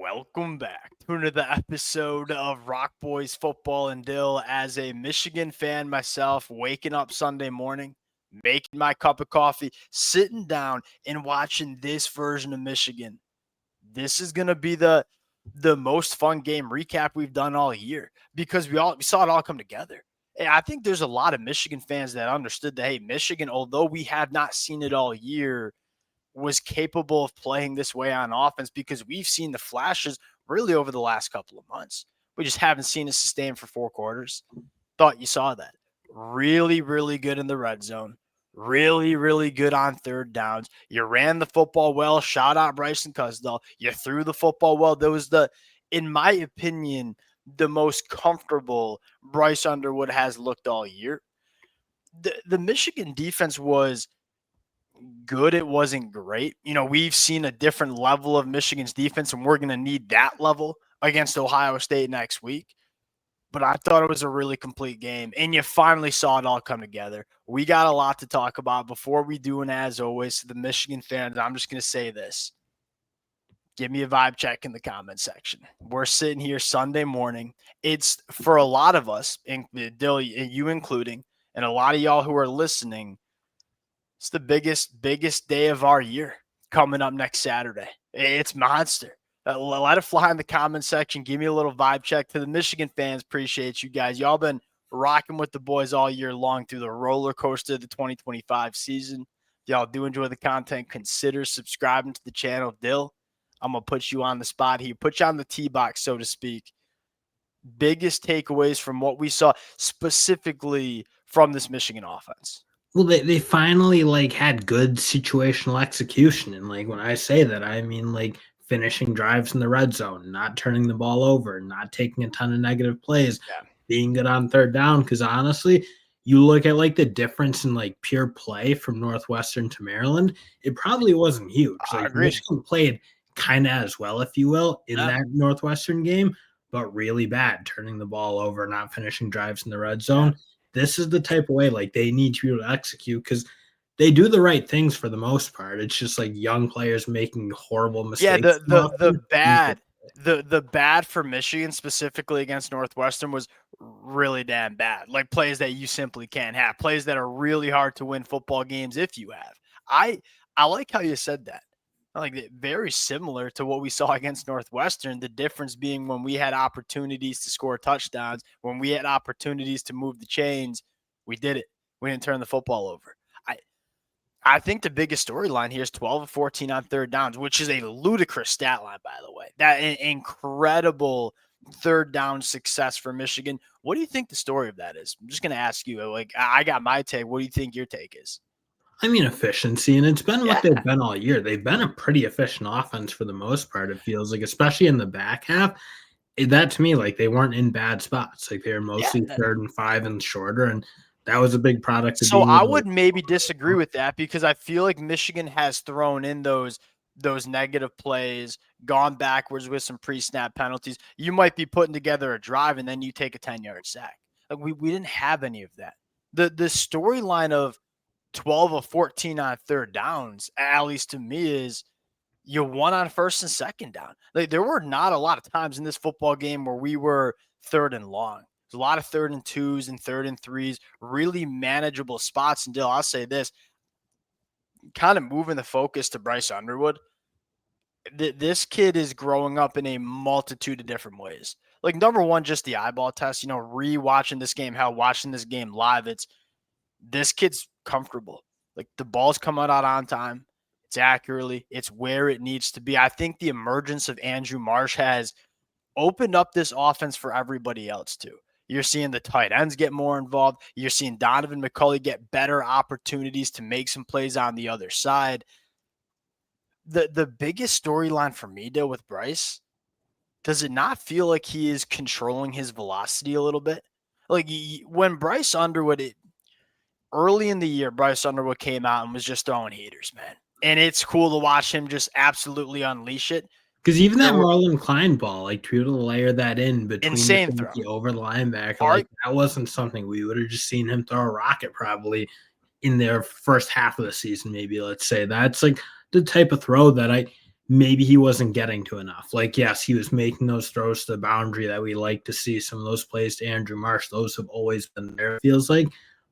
Welcome back to another episode of Rock Boys Football and Dill. As a Michigan fan myself, waking up Sunday morning, making my cup of coffee, sitting down and watching this version of Michigan. This is going to be the most fun game recap we've done all year because we saw it all come together. And I think there's a lot of Michigan fans that understood that, hey, Michigan, although we have not seen it all year, was capable of playing this way on offense because we've seen the flashes really over the last couple of months. We just haven't seen it sustain for 4 quarters. Thought you saw that. Really, really good in the red zone. Really, really good on third downs. You ran the football well. Shout out Bryson Kuzdal. You threw the football well. That was in my opinion, the most comfortable Bryce Underwood has looked all year. The Michigan defense was good. It wasn't great. We've seen a different level of Michigan's defense, and we're going to need that level against Ohio State next week. But I thought it was a really complete game, and you finally saw it all come together. We got a lot to talk about before we do, and as always, to the Michigan fans, I'm just going to say this. Give me a vibe check in the comment section. We're sitting here Sunday morning. It's, for a lot of us, and Dill, you including, and a lot of y'all who are listening, it's the biggest day of our year coming up next Saturday. It's monster. Let it fly in the comment section. Give me a little vibe check. To the Michigan fans, appreciate you guys. Y'all been rocking with the boys all year long through the roller coaster of the 2025 season. If y'all do enjoy the content, consider subscribing to the channel. Dill, I'm going to put you on the spot here, put you on the tee box, so to speak. Biggest takeaways from what we saw specifically from this Michigan offense. Well, they finally had good situational execution. And when I say that, I mean finishing drives in the red zone, not turning the ball over, not taking a ton of negative plays, being good on third down. Because honestly, you look at the difference in pure play from Northwestern to Maryland, it probably wasn't huge. Michigan played kind of as well, if you will, in that Northwestern game, but really bad turning the ball over, not finishing drives in the red zone. Yeah. This is the type of way they need to be able to execute because they do the right things for the most part. It's just young players making horrible mistakes. Yeah, the bad for Michigan specifically against Northwestern was really damn bad. Plays that you simply can't have. Plays that are really hard to win football games if you have. I like how you said that. Very similar to what we saw against Northwestern, the difference being when we had opportunities to score touchdowns, when we had opportunities to move the chains, we did it. We didn't turn the football over. I think the biggest storyline here is 12 of 14 on third downs, which is a ludicrous stat line, by the way. That incredible third down success for Michigan. What do you think the story of that is? I'm just going to ask you. I got my take. What do you think your take is? I mean, efficiency, and it's been what they've been all year. They've been a pretty efficient offense for the most part, it feels like, especially in the back half. That to me, they weren't in bad spots. They were mostly 3rd and 5 and shorter, and that was a big product of being I would maybe disagree with that because I feel like Michigan has thrown in those negative plays, gone backwards with some pre-snap penalties. You might be putting together a drive and then you take a 10-yard sack. We didn't have any of that. The storyline of 12 of 14 on third downs, at least to me, is you won on first and second down. There were not a lot of times in this football game where we were 3rd and long. There's a lot of 3rd and 2s and 3rd and 3s, really manageable spots. And Dill, I'll say this, kind of moving the focus to Bryce Underwood. This kid is growing up in a multitude of different ways. Number one, just the eyeball test, re-watching this game, watching this game live, this kid's comfortable. The ball's coming out on time. It's accurately. It's where it needs to be. I think the emergence of Andrew Marsh has opened up this offense for everybody else too. You're seeing the tight ends get more involved. You're seeing Donovan McCulley get better opportunities to make some plays on the other side. The biggest storyline for me, though, with Bryce, does it not feel like he is controlling his velocity a little bit? When Bryce Underwood, early in the year, Bryce Underwood came out and was just throwing heaters, man. And it's cool to watch him just absolutely unleash it. Because even that Marlon Klein ball, to be able to layer that in between insane the throw over the linebacker, that wasn't something we would have just seen him throw a rocket probably in their first half of the season, maybe, let's say. That's the type of throw that maybe he wasn't getting to enough. Like, yes, he was making those throws to the boundary that we like to see. Some of those plays to Andrew Marsh, those have always been there, it feels like.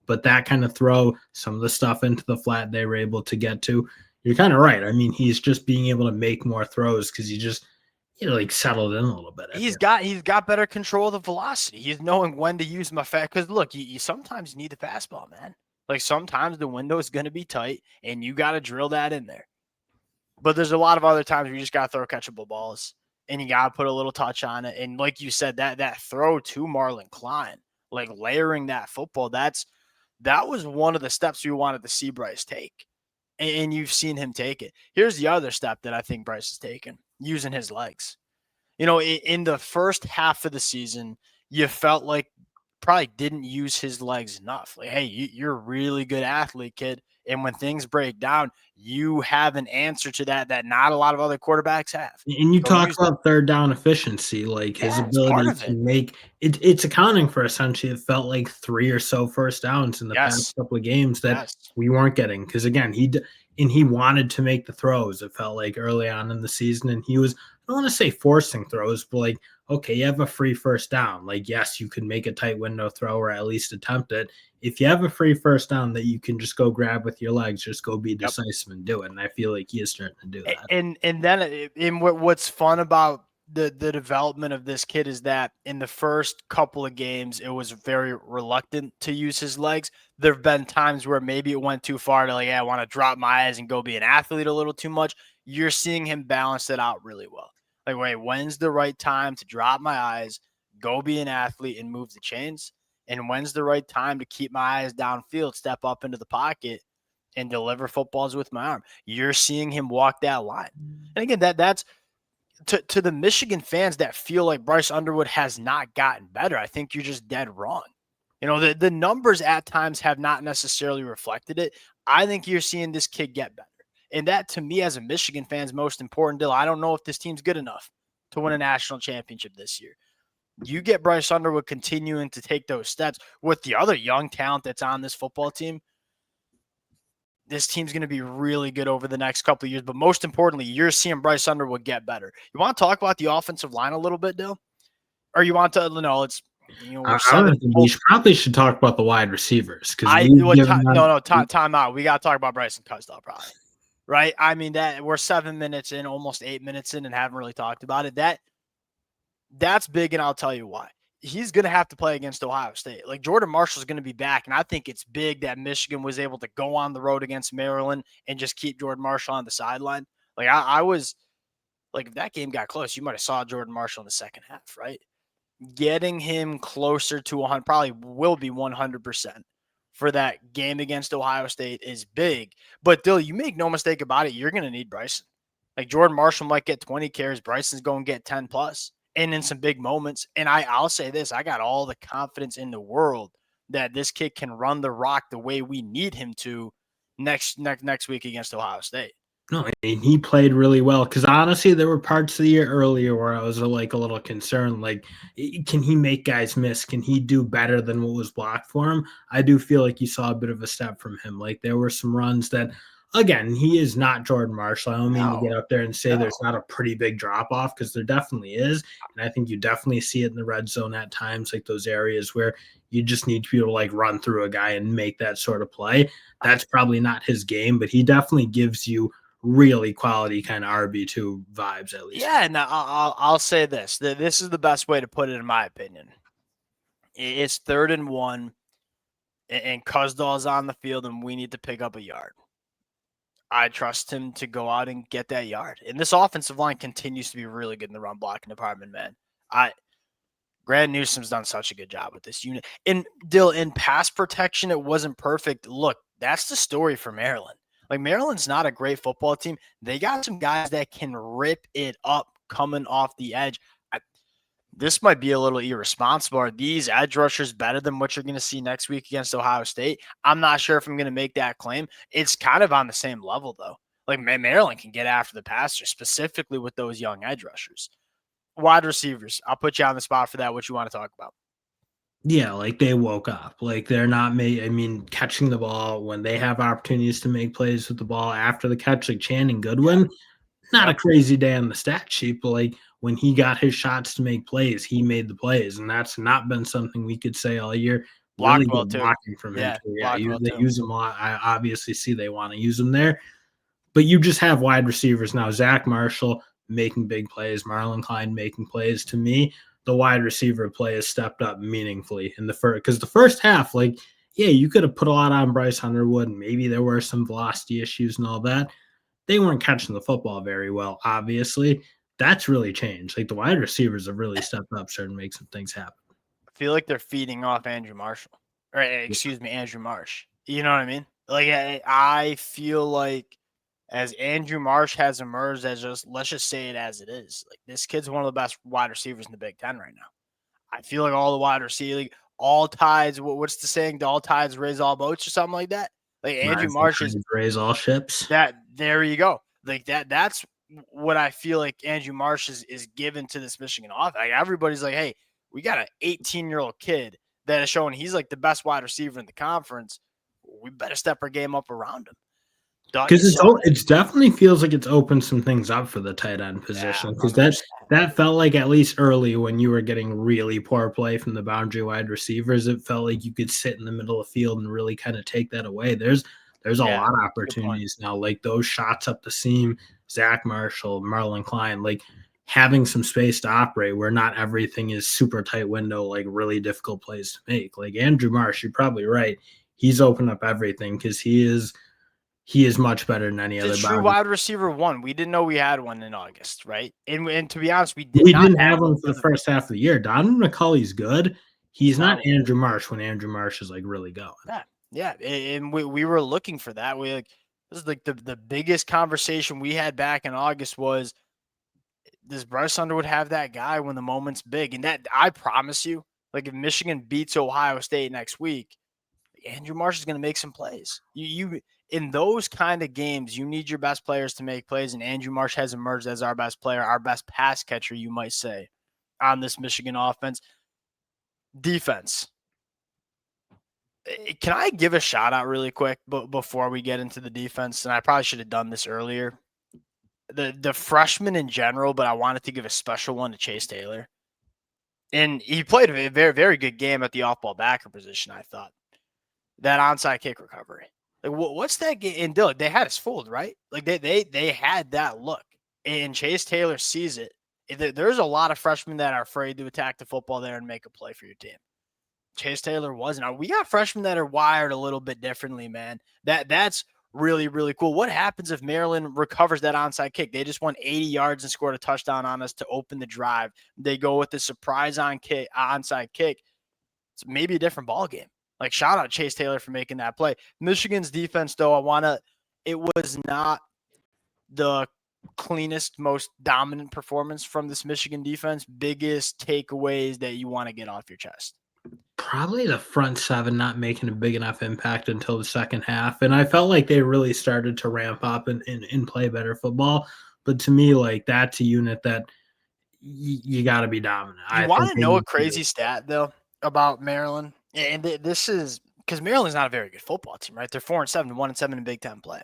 But that kind of throw, some of the stuff into the flat they were able to get to, you're kind of right. I mean, he's just being able to make more throws because he like settled in a little bit. He's got better control of the velocity. He's knowing when to use my fat. Because look, you sometimes need the fastball, man. Like sometimes the window is going to be tight, and you got to drill that in there. But there's a lot of other times where you just got to throw catchable balls, and you got to put a little touch on it. And like you said, that throw to Marlon Klein, like layering that football, that was one of the steps we wanted to see Bryce take, and you've seen him take it. Here's the other step that I think Bryce has taken, using his legs. In the first half of the season, you felt like probably didn't use his legs enough. Like, hey, you're a really good athlete, kid. And when things break down, you have an answer to that not a lot of other quarterbacks have. And you Go talk use that. about third down efficiency, like his Yeah, it's part ability of to it. make it. It's accounting for essentially, it felt like 3 or so first downs in the Yes. past couple of games that Yes. we weren't getting. Because again, he wanted to make the throws. It felt like early on in the season, and he was, I don't want to say forcing throws, but like, okay, you have a free first down. Like, yes, you can make a tight window throw or at least attempt it. If you have a free first down that you can just go grab with your legs, just go be Yep. decisive and do it. And I feel like he is starting to do that. And then what's fun about the development of this kid is that in the first couple of games, it was very reluctant to use his legs. There have been times where maybe it went too far to like, I want to drop my eyes and go be an athlete a little too much. You're seeing him balance it out really well. Like, wait, when's the right time to drop my eyes, go be an athlete and move the chains? And when's the right time to keep my eyes downfield, step up into the pocket and deliver footballs with my arm? You're seeing him walk that line. And again, that's to the Michigan fans that feel like Bryce Underwood has not gotten better. I think you're just dead wrong. The numbers at times have not necessarily reflected it. I think you're seeing this kid get better. And that, to me, as a Michigan fan, is most important deal. I don't know if this team's good enough to win a national championship this year. You get Bryce Underwood continuing to take those steps with the other young talent that's on this football team. This team's going to be really good over the next couple of years. But most importantly, you're seeing Bryce Underwood get better. You want to talk about the offensive line a little bit, Dill? Or you want to, no, it's, we're seven. We probably should talk about the wide receivers because time out. We got to talk about Bryson Kuzdal probably, right? I mean, that we're 7 minutes in, almost 8 minutes in, and haven't really talked about it. That's big, and I'll tell you why. He's going to have to play against Ohio State. Like, Jordan Marshall's going to be back, and I think it's big that Michigan was able to go on the road against Maryland and just keep Jordan Marshall on the sideline. Like, I was like, if that game got close, you might have saw Jordan Marshall in the second half, right? Getting him closer to 100, probably will be 100% for that game against Ohio State is big. But Dill, you make no mistake about it, you're going to need Bryson. Like, Jordan Marshall might get 20 carries, Bryson's going to get 10 plus. And in some big moments. And I'll say this, I got all the confidence in the world that this kid can run the rock the way we need him to next week against Ohio State. No, he played really well because honestly, there were parts of the year earlier where I was like a little concerned. Like, can he make guys miss? Can he do better than what was blocked for him? I do feel like you saw a bit of a step from him. Like, there were some runs that, again, he is not Jordan Marshall. I don't mean to get up there and say there's not a pretty big drop off because there definitely is. And I think you definitely see it in the red zone at times, like those areas where you just need to be able to like run through a guy and make that sort of play. That's probably not his game, but he definitely gives you really quality kind of RB2 vibes, at least. Yeah, and I'll say this. This is the best way to put it, in my opinion. It's 3rd and 1, and Kuzdal's on the field, and we need to pick up a yard. I trust him to go out and get that yard. And this offensive line continues to be really good in the run blocking department, man. Grant Newsome's done such a good job with this unit. And Dill, in pass protection, it wasn't perfect. Look, that's the story for Maryland. Like, Maryland's not a great football team. They got some guys that can rip it up coming off the edge. This might be a little irresponsible. Are these edge rushers better than what you're going to see next week against Ohio State? I'm not sure if I'm going to make that claim. It's kind of on the same level, though. Like, Maryland can get after the passer, specifically with those young edge rushers. Wide receivers, I'll put you on the spot for that. What you want to talk about? Yeah, like they woke up. Like, they're not catching the ball when they have opportunities to make plays with the ball after the catch, like Channing Goodwin. not a Yep. crazy day on the stat sheet, but like when he got his shots to make plays, he made the plays, and that's not been something we could say all year. Really Blocked well good too. blocking from him Yeah, too. Yeah, blocked well they too. use him a lot. I obviously see they want to use him there, but you just have wide receivers now. Zach Marshall making big plays, Marlon Klein making plays. To me, the wide receiver play has stepped up meaningfully in the first, because the first half, like, yeah, you could have put a lot on Bryce Underwood, and maybe there were some velocity issues and all that. They weren't catching the football very well, obviously. That's really changed. Like the wide receivers have really stepped up, starting to make some things happen. I feel like they're feeding off Andrew Marshall, or excuse me, Andrew Marsh. You know what I mean? Like I feel like as Andrew Marsh has emerged as just, let's just say it as it is. Like this kid's one of the best wide receivers in the Big Ten right now. I feel like all the wide receivers, like, all tides. What's the saying? The all tides raise all boats, or something like that. Like Andrew Rise all Marsh is tides, raise all ships. that. There you go. Like that. That's what I feel like Andrew Marsh is given to this Michigan offense. Like everybody's like, hey, we got an 18-year-old kid that is showing he's like the best wide receiver in the conference. We better step our game up around him. Because You saw that. it's definitely feels like it's opened some things up for the tight end Yeah, position, because 100%. that felt like, at least early, when you were getting really poor play from the boundary wide receivers, it felt like you could sit in the middle of the field and really kind of take that away. There's a Yeah, lot of good point. opportunities now, like those shots up the seam, Zach Marshall, Marlon Klein, like having some space to operate where not everything is super tight window, like really difficult plays to make. Like Andrew Marsh, you're probably right. He's opened up everything, because he is much better than any The other true boundary. wide receiver one. We didn't know we had one in August, right? And to be honest, we did We not didn't have have one him for for the the. first half of the year. Donovan McCulley's good. He's He's not not. Andrew Marsh when Andrew Marsh is like really going. Yeah, yeah, and we were looking for that. We like this is like the biggest conversation we had back in August was, does Bryce Underwood have that guy when the moment's big? And that, I promise you, like if Michigan beats Ohio State next week, Andrew Marsh is going to make some plays. You in those kind of games, you need your best players to make plays, and Andrew Marsh has emerged as our best player, our best pass catcher, you might say, on this Michigan offense. Defense. Can I give a shout out really quick before we get into the defense? And I probably should have done this earlier. The freshmen in general, but I wanted to give a special one to Chase Taylor. And he played a very, very good game at the off-ball backer position, I thought. That onside kick recovery. Like, what's that game? And Dylan, they had us fooled, right? Like, they had that look. And Chase Taylor sees it. There's a lot of freshmen that are afraid to attack the football there and make a play for your team. Chase Taylor wasn't. Now, we got freshmen that are wired a little bit differently, man. That's really, really cool. What happens if Maryland recovers that onside kick? They just won 80 yards and scored a touchdown on us to open the drive. They go with the surprise onside kick. It's maybe a different ball game. Like, shout out Chase Taylor for making that play. Michigan's defense, though, it was not the cleanest, most dominant performance from this Michigan defense. Biggest takeaways that you want to get off your chest? Probably the front seven not making a big enough impact until the second half. And I felt like they really started to ramp up and play better football. But to me, like, that's a unit that you got to be dominant. You I want think to they know a need to crazy stat, though, about Maryland? And this is because Maryland's not a very good football team, right? They're 4-7, 1-7 in Big Ten play.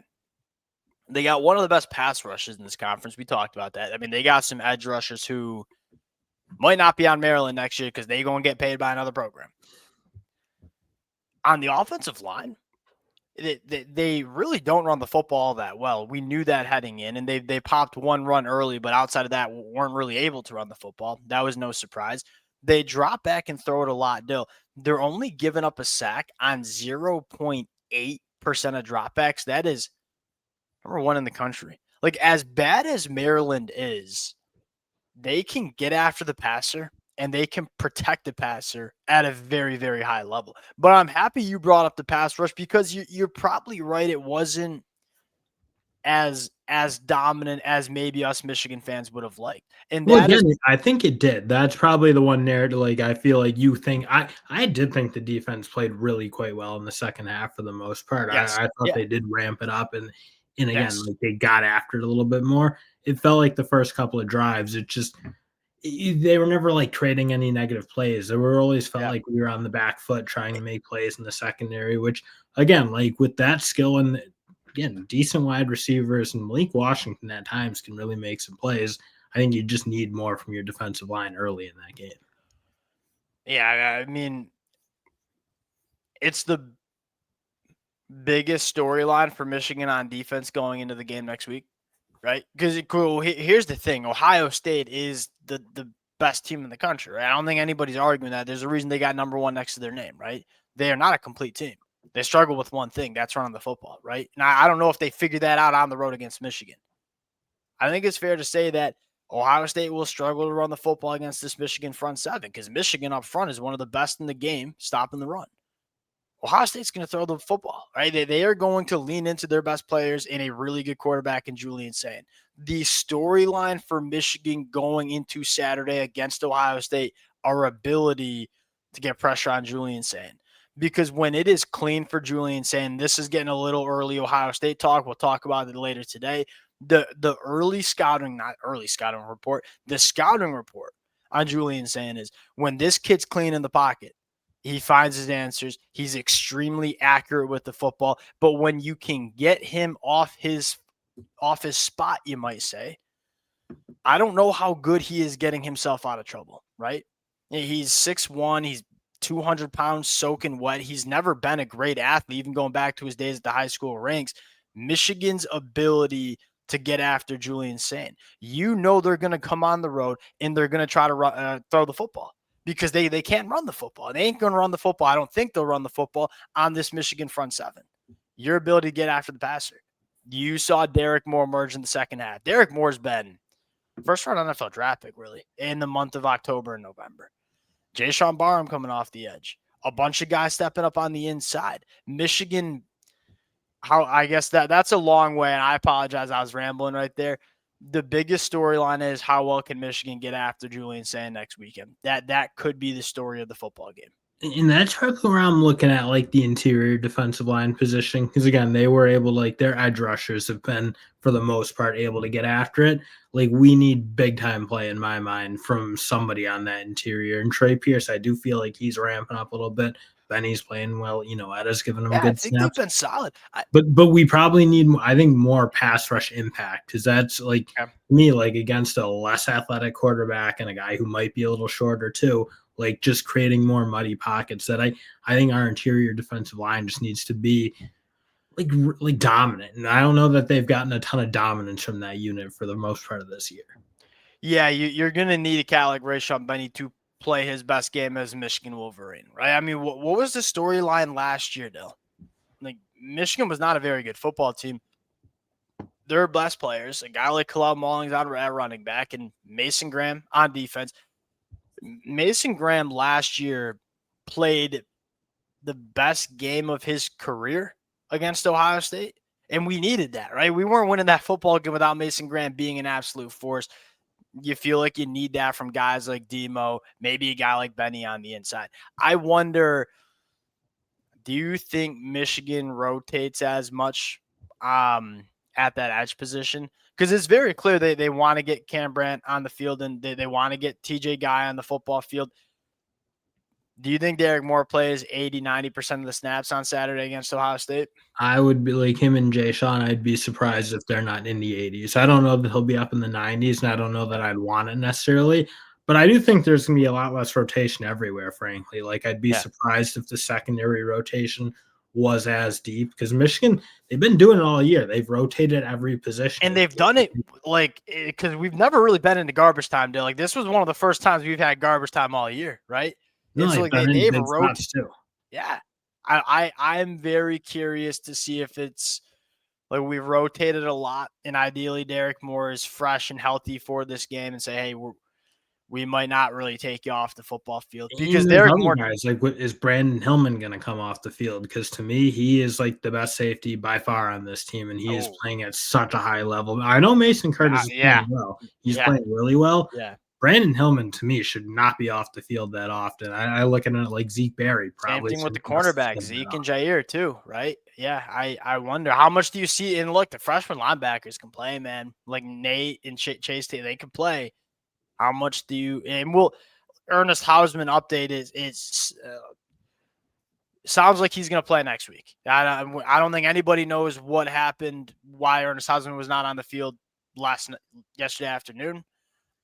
They got one of the best pass rushes in this conference. We talked about that. I mean, they got some edge rushers who might not be on Maryland next year because they're going to get paid by another program. On the offensive line, they really don't run the football that well. We knew that heading in, and they popped one run early, but outside of that, weren't really able to run the football. That was no surprise. They drop back and throw it a lot. They're only giving up a sack on 0.8% of dropbacks. That is number one in the country. Like, as bad as Maryland is, they can get after the passer and they can protect the passer at a very, very high level. But I'm happy you brought up the pass rush because you're probably right. It wasn't as dominant as maybe us Michigan fans would have liked. And Well, that again, is, I think it did. That's probably the one narrative. Like, I feel like you think I did think the defense played really quite well in the second half for the most part. yes. I thought Yeah. they did ramp it up, and again, Yes. like, they got after it a little bit more. It felt like the first couple of drives, they were never like trading any negative plays. They were always felt Yeah. like we were on the back foot trying to make plays in the secondary, which, again, like with that skill and again, decent wide receivers, and Malik Washington at times can really make some plays. I think you just need more from your defensive line early in that game. Yeah, I mean, it's the biggest storyline for Michigan on defense going into the game next week, right? Because here's the thing: Ohio State is the best team in the country. Right? I don't think anybody's arguing that. There's a reason they got number one next to their name, right? They are not a complete team. They struggle with one thing: that's running the football, right? Now I don't know if they figured that out on the road against Michigan. I think it's fair to say that Ohio State will struggle to run the football against this Michigan front seven because Michigan up front is one of the best in the game stopping the run. Ohio State's going to throw the football, right? They are going to lean into their best players in a really good quarterback in Julian Sain. The storyline for Michigan going into Saturday against Ohio State, our ability to get pressure on Julian Sain. Because when it is clean for Julian Sain, this is getting a little early Ohio State talk. We'll talk about it later today. The early scouting, not early scouting report, the scouting report on Julian Sain is when this kid's clean in the pocket, he finds his answers. He's extremely accurate with the football. But when you can get him off his spot, you might say, I don't know how good he is getting himself out of trouble, right? He's 6'1", he's 200 pounds soaking wet. He's never been a great athlete, even going back to his days at the high school ranks. Michigan's ability to get after Julian Sain. You know they're going to come on the road and they're going to try to throw the football. Because they can't run the football. They ain't going to run the football. I don't think they'll run the football on this Michigan front seven. Your ability to get after the passer. You saw Derek Moore emerge in the second half. Derek Moore's been first-round NFL draft pick, really, in the month of October and November. Jay-Sean Barham coming off the edge. A bunch of guys stepping up on the inside. Michigan, I guess that's a long way, and I apologize. I was rambling right there. The biggest storyline is how well can Michigan get after Julian Sain next weekend. That could be the story of the football game. And that's probably where I'm looking at, like, the interior defensive line position. Because, again, they were able, like, their edge rushers have been, for the most part, able to get after it. Like, we need big-time play, in my mind, from somebody on that interior. And Trey Pierce, I do feel like he's ramping up a little bit. Benny's playing well. Eda's giving him good I think snaps. they've been solid. But we probably need, I think, more pass rush impact, because that's, like, me, like, against a less athletic quarterback and a guy who might be a little shorter too, like, just creating more muddy pockets. That I think our interior defensive line just needs to be like dominant. And I don't know that they've gotten a ton of dominance from that unit for the most part of this year. Yeah, you're going to need a cat like Rayshon Benny to play his best game as Michigan Wolverine, right? I mean, what was the storyline last year, Dill? Like, Michigan was not a very good football team. Their best players, a guy like Khalil Mullings out at running back and Mason Graham on defense. Mason Graham last year played the best game of his career against Ohio State, and we needed that, right? We weren't winning that football game without Mason Graham being an absolute force. You feel like you need that from guys like Demo, maybe a guy like Benny on the inside. I wonder, do you think Michigan rotates as much at that edge position? Because it's very clear they want to get Cam Brandt on the field and they want to get TJ Guy on the football field. Do you think Derek Moore plays 80, 90% of the snaps on Saturday against Ohio State? I would be like him and Jay Sean. I'd be surprised if they're not in the 80s. I don't know that he'll be up in the 90s, and I don't know that I'd want it necessarily. But I do think there's going to be a lot less rotation everywhere, frankly. Like, I'd be surprised if the secondary rotation was as deep, because Michigan, they've been doing it all year. They've rotated every position. And they've done it because we've never really been into garbage time, Dill. Like, this was one of the first times we've had garbage time all year, right? No, it's like they've rotated too. Yeah. I'm very curious to see if it's like we've rotated a lot, and ideally Derek Moore is fresh and healthy for this game and say, hey, we might not really take you off the football field because Derek Moore guys, like, is Brandon Hillman going to come off the field? Because to me, he is like the best safety by far on this team, and he is playing at such a high level. I know Mason Curtis is playing well. He's playing really well. Yeah. Brandon Hillman, to me, should not be off the field that often. I look at it like Zeke Berry, probably. Same thing with the cornerbacks, Zeke and Jair, too, right? Yeah, I wonder, how much do you see? And look, the freshman linebackers can play, man. Like Nate and Chase, they can play. How much do you – and Ernest Hausman update is sounds like he's going to play next week. I don't think anybody knows what happened, why Ernest Husman was not on the field yesterday afternoon.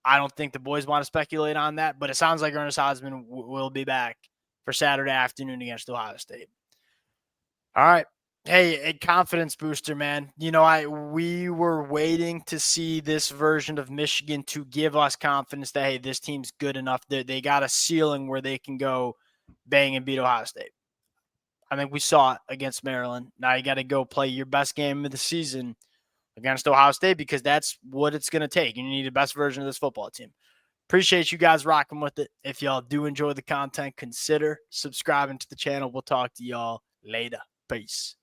I don't think the boys want to speculate on that, but it sounds like Ernest Husman will be back for Saturday afternoon against Ohio State. All right. Hey, a confidence booster, man. We were waiting to see this version of Michigan to give us confidence that, hey, this team's good enough. They got a ceiling where they can go bang and beat Ohio State. I think we saw it against Maryland. Now you got to go play your best game of the season against Ohio State because that's what it's going to take. You need the best version of this football team. Appreciate you guys rocking with it. If y'all do enjoy the content, consider subscribing to the channel. We'll talk to y'all later. Peace.